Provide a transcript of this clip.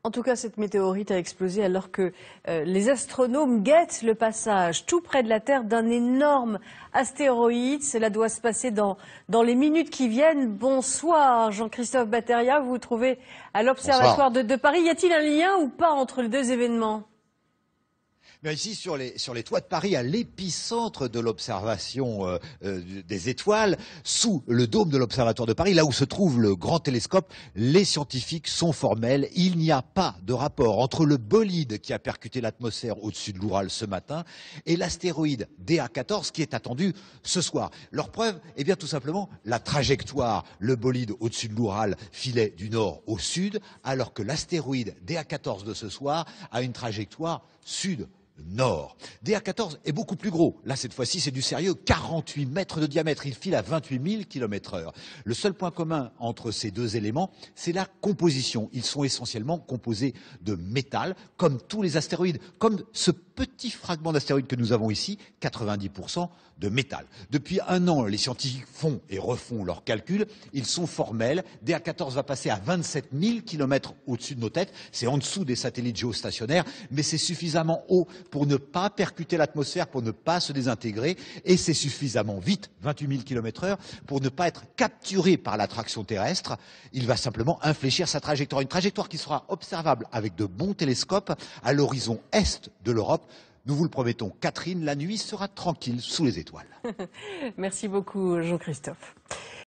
En tout cas, cette météorite a explosé alors que les astronomes guettent le passage tout près de la Terre d'un énorme astéroïde. Cela doit se passer dans les minutes qui viennent. Bonsoir Jean-Christophe Bateria, vous vous trouvez à l'Observatoire de Paris. Y a-t-il un lien ou pas entre les deux événements ? Bien ici, sur les toits de Paris, à l'épicentre de l'observation des étoiles, sous le dôme de l'Observatoire de Paris, là où se trouve le grand télescope, les scientifiques sont formels. Il n'y a pas de rapport entre le bolide qui a percuté l'atmosphère au-dessus de l'Oural ce matin et l'astéroïde DA14 qui est attendu ce soir. Leur preuve, eh bien tout simplement, la trajectoire. Le bolide au-dessus de l'Oural filait du nord au sud, alors que l'astéroïde DA14 de ce soir a une trajectoire sud-nord. DA14 est beaucoup plus gros. Là, cette fois-ci, c'est du sérieux. 48 mètres de diamètre. Il file à 28 000 km/h. Le seul point commun entre ces deux éléments, c'est la composition. Ils sont essentiellement composés de métal, comme tous les astéroïdes, comme ce petit fragment d'astéroïde que nous avons ici, 90% de métal. Depuis un an, les scientifiques font et refont leurs calculs. Ils sont formels. DA14 va passer à 27 000 km au-dessus de nos têtes. C'est en dessous des satellites géostationnaires, mais c'est suffisamment haut pour ne pas percuter l'atmosphère, pour ne pas se désintégrer, et c'est suffisamment vite, 28 000 km/h, pour ne pas être capturé par l'attraction terrestre. Il va simplement infléchir sa trajectoire, une trajectoire qui sera observable avec de bons télescopes à l'horizon est de l'Europe. Nous vous le promettons, Catherine, la nuit sera tranquille sous les étoiles. Merci beaucoup, Jean-Christophe.